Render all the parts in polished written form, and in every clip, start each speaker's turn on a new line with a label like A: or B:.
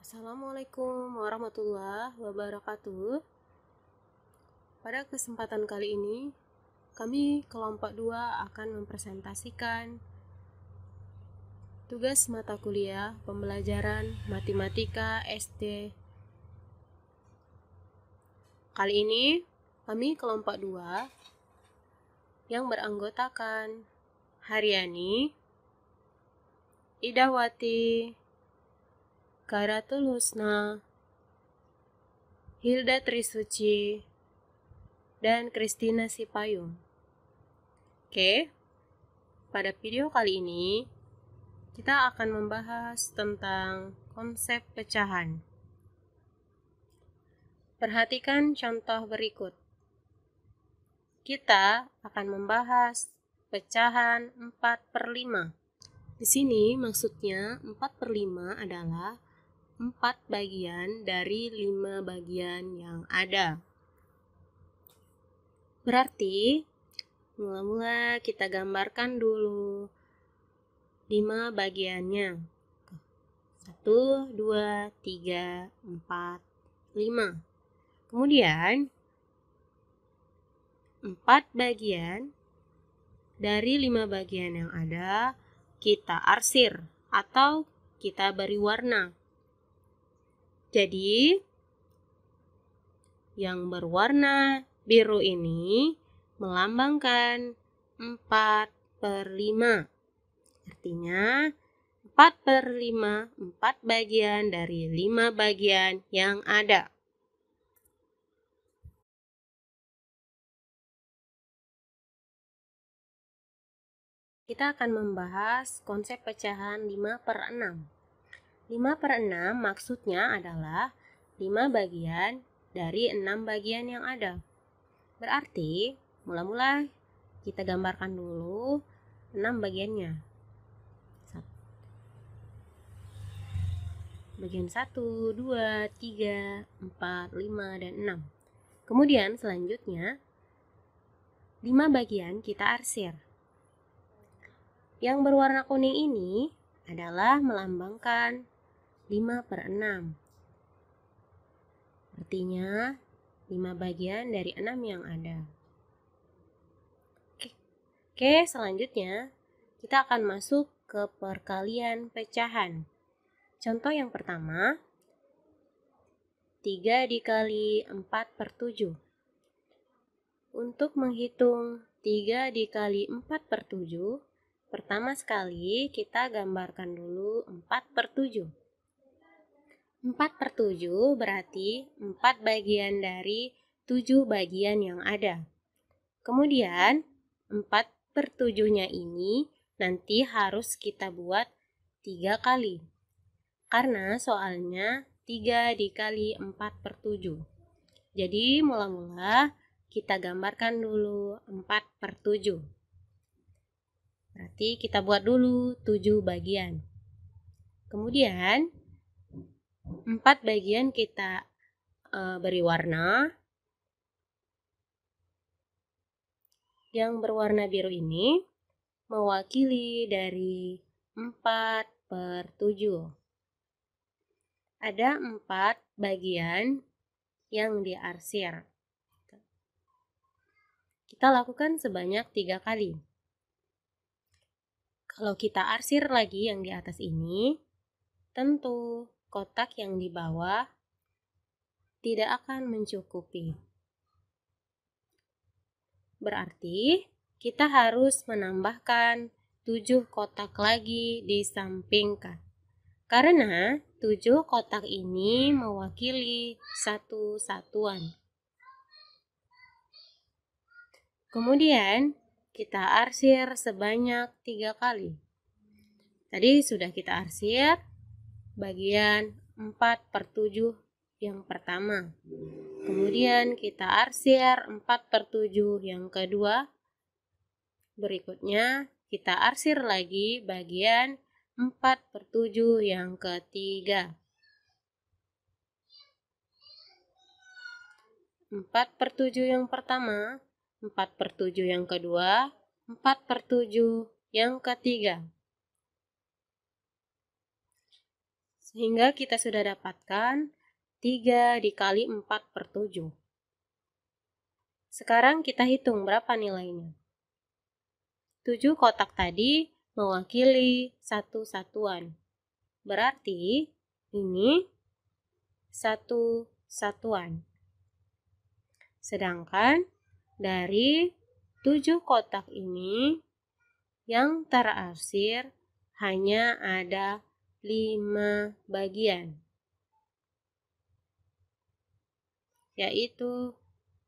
A: Assalamualaikum warahmatullahi wabarakatuh. Pada kesempatan kali ini, kami kelompok 2 akan mempresentasikan tugas mata kuliah pembelajaran Matematika SD. Kali ini, kami kelompok 2 yang beranggotakan Haryani, Idawati, Karatul Husna, Hilda Trisuci, dan Kristina Sipayung. Oke, pada video kali ini kita akan membahas tentang konsep pecahan. Perhatikan contoh berikut. Kita akan membahas pecahan 4/5. Di sini maksudnya 4/5 adalah 4 bagian dari 5 bagian yang ada. Berarti, mula-mula kita gambarkan dulu 5 bagiannya. 1, 2, 3, 4, 5. Kemudian, 4 bagian dari 5 bagian yang ada, kita arsir atau kita beri warna. Jadi, yang berwarna biru ini melambangkan 4/5. Artinya, 4/5, 4 bagian dari 5 bagian yang ada. Kita akan membahas konsep pecahan 5/6. 5/6 maksudnya adalah 5 bagian dari 6 bagian yang ada. Berarti, mula-mula kita gambarkan dulu 6 bagiannya. Bagian 1, 2, 3, 4, 5, dan 6. Kemudian selanjutnya, 5 bagian kita arsir. Yang berwarna kuning ini adalah melambangkan 5/6. Artinya 5 bagian dari 6 yang ada. Oke, selanjutnya kita akan masuk ke perkalian pecahan. Contoh yang pertama, 3 dikali 4/7. Untuk menghitung 3 dikali 4/7, pertama sekali kita gambarkan dulu 4/7. 4/7 berarti 4 bagian dari 7 bagian yang ada. Kemudian 4/7-nya ini nanti harus kita buat 3 kali. Karena soalnya 3 dikali 4/7. Jadi mula-mula kita gambarkan dulu 4/7. Berarti kita buat dulu 7 bagian. Kemudian 4 bagian kita beri warna. Yang berwarna biru ini mewakili dari 4/7. Ada 4 bagian yang diarsir. Kita lakukan sebanyak 3 kali. Kalau kita arsir lagi yang di atas ini, tentu kotak yang di bawah tidak akan mencukupi. Berarti kita harus menambahkan 7 kotak lagi di samping kanan. Karena 7 kotak ini mewakili satu satuan. Kemudian kita arsir sebanyak 3 kali. Tadi sudah kita arsir bagian 4/7 yang pertama. Kemudian kita arsir 4/7 yang kedua. Berikutnya kita arsir lagi bagian 4/7 yang ketiga. 4/7 yang pertama, 4/7 yang kedua, 4/7 yang ketiga. Sehingga kita sudah dapatkan 3 dikali 4/7. Sekarang kita hitung berapa nilainya. 7 kotak tadi mewakili satu satuan. Berarti ini satu satuan. Sedangkan dari 7 kotak ini yang terarsir hanya ada 5 bagian, yaitu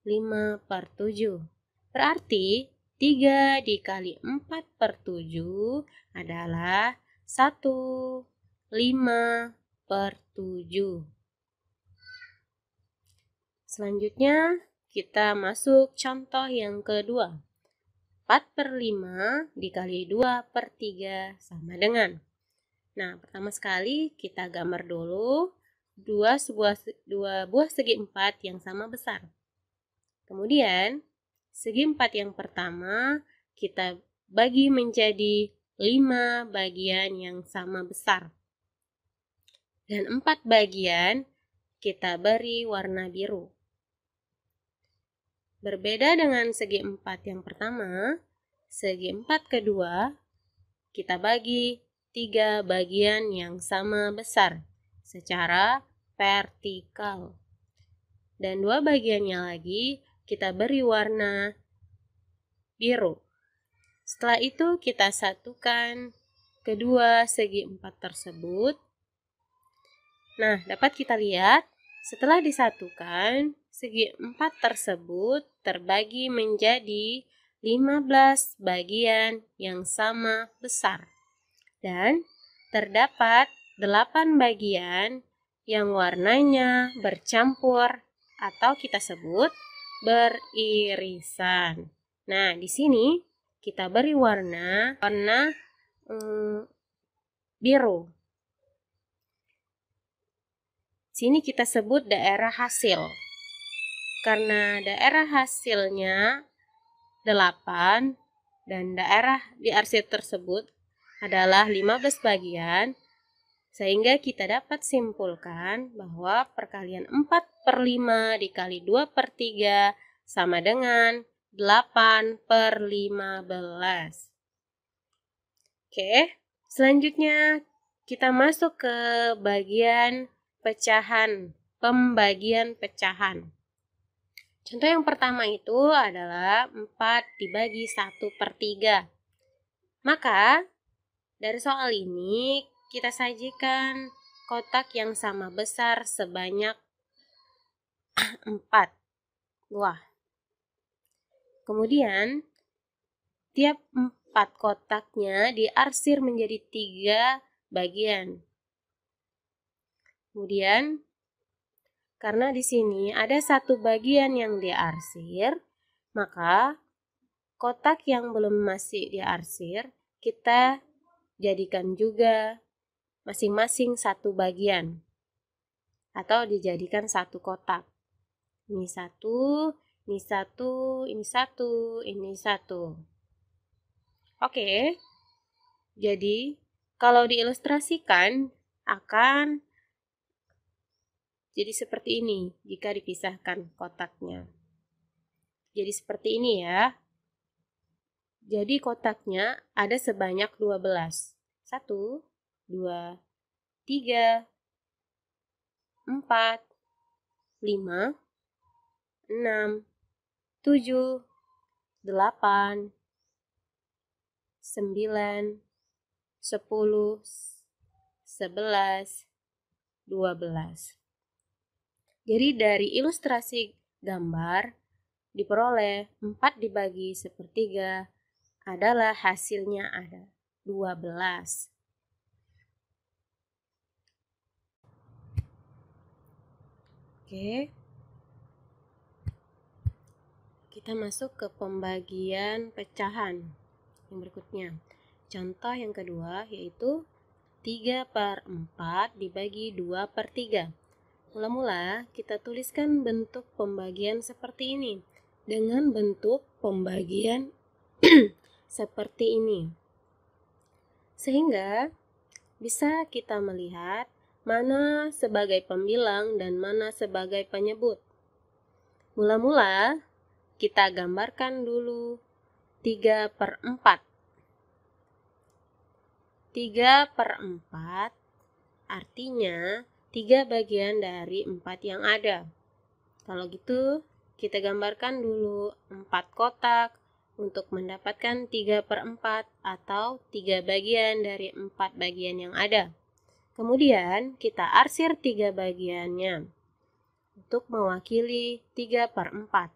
A: 5/7. Berarti 3 dikali 4/7 adalah 1/5/7. Selanjutnya kita masuk contoh yang kedua. 4/5 dikali 2/3 sama dengan. Nah, pertama sekali kita gambar dulu dua buah segi 4 yang sama besar. Kemudian, segi 4 yang pertama kita bagi menjadi 5 bagian yang sama besar. Dan 4 bagian kita beri warna biru. Berbeda dengan segi 4 yang pertama, segi 4 kedua kita bagi 3 bagian yang sama besar secara vertikal. Dan 2 bagiannya lagi kita beri warna biru. Setelah itu kita satukan kedua segi 4 tersebut. Nah, dapat kita lihat setelah disatukan, segi 4 tersebut terbagi menjadi 15 bagian yang sama besar. Dan terdapat 8 bagian yang warnanya bercampur atau kita sebut beririsan. Nah, di sini kita beri warna biru. Sini kita sebut daerah hasil. Karena daerah hasilnya 8 dan daerah diarsir tersebut adalah 15 bagian, sehingga kita dapat simpulkan bahwa perkalian 4/5 dikali 2/3 sama dengan 8/15. Oke, selanjutnya kita masuk ke bagian pecahan, pembagian pecahan. Contoh yang pertama itu adalah 4 dibagi 1/3. Maka, dari soal ini kita sajikan kotak yang sama besar sebanyak 4 buah. Kemudian, tiap 4 kotaknya diarsir menjadi 3 bagian. Kemudian, karena di sini ada 1 bagian yang diarsir, maka kotak yang belum masih diarsir kita jadikan juga masing-masing 1 bagian atau dijadikan 1 kotak. Ini 1, ini 1, ini 1, ini 1. Oke. Jadi, kalau diilustrasikan akan jadi seperti ini jika dipisahkan kotaknya. Jadi seperti ini ya. Jadi kotaknya ada sebanyak 12. 1, 2, 3, 4, 5, 6, 7, 8, 9, 10, 11, 12. Jadi dari ilustrasi gambar diperoleh 4 dibagi 1/3 adalah hasilnya ada 12. Oke. Kita masuk ke pembagian pecahan yang berikutnya. Contoh yang kedua yaitu 3/4 dibagi 2/3. Mula-mula kita tuliskan bentuk pembagian seperti ini dengan bentuk pembagian seperti ini. Sehingga bisa kita melihat mana sebagai pembilang dan mana sebagai penyebut. Mula-mula kita gambarkan dulu 3/4. 3/4 artinya 3 bagian dari 4 yang ada. Kalau gitu, kita gambarkan dulu 4 kotak untuk mendapatkan 3/4 atau 3 bagian dari 4 bagian yang ada. Kemudian, kita arsir 3 bagiannya untuk mewakili 3/4.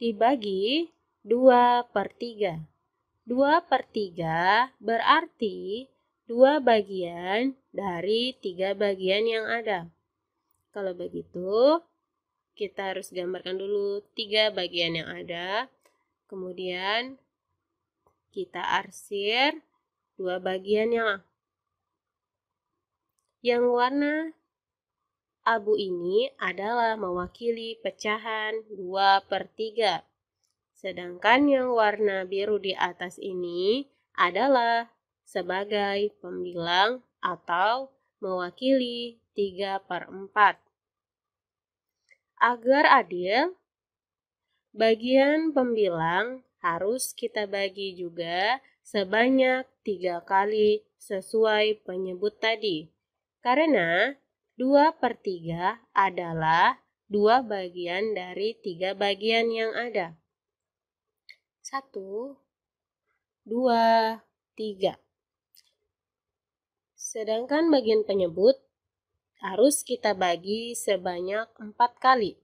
A: Dibagi 2/3. 2/3 berarti 2 bagian dari 3 bagian yang ada. Kalau begitu, kita harus gambarkan dulu 3 bagian yang ada. Kemudian, kita arsir 2 bagiannya. Yang warna abu ini adalah mewakili pecahan 2/3. Sedangkan yang warna biru di atas ini adalah sebagai pembilang atau mewakili 3/4. Agar adil, bagian pembilang harus kita bagi juga sebanyak 3 kali sesuai penyebut tadi. Karena 2/3 adalah 2 bagian dari 3 bagian yang ada. 1, 2, 3. Sedangkan bagian penyebut harus kita bagi sebanyak 4 kali.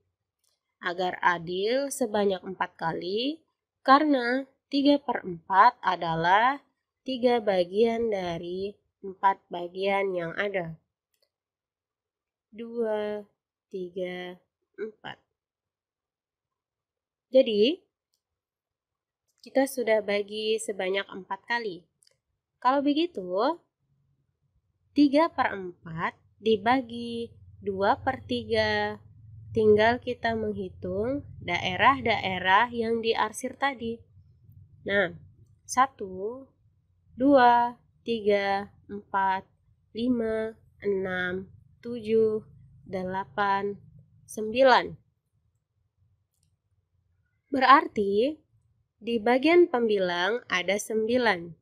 A: Agar adil sebanyak 4 kali, karena 3/4 adalah 3 bagian dari 4 bagian yang ada. 2, 3, 4. Jadi, kita sudah bagi sebanyak 4 kali. Kalau begitu, 3/4 dibagi 2/3, tinggal kita menghitung daerah-daerah yang diarsir tadi. Nah, 1, 2, 3, 4, 5, 6, 7, 8, 9. Berarti, di bagian pembilang ada 9.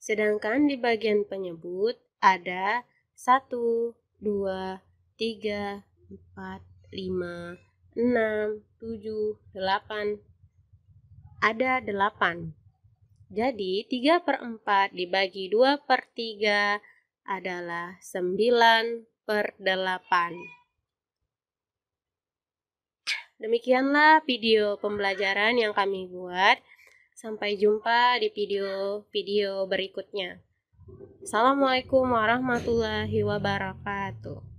A: Sedangkan di bagian penyebut ada 1, 2, 3, 4, 5, 6, 7, 8. Ada 8. Jadi 3/4 dibagi 2/3 adalah 9/8. Demikianlah video pembelajaran yang kami buat. Sampai jumpa di video berikutnya. Assalamualaikum warahmatullahi wabarakatuh.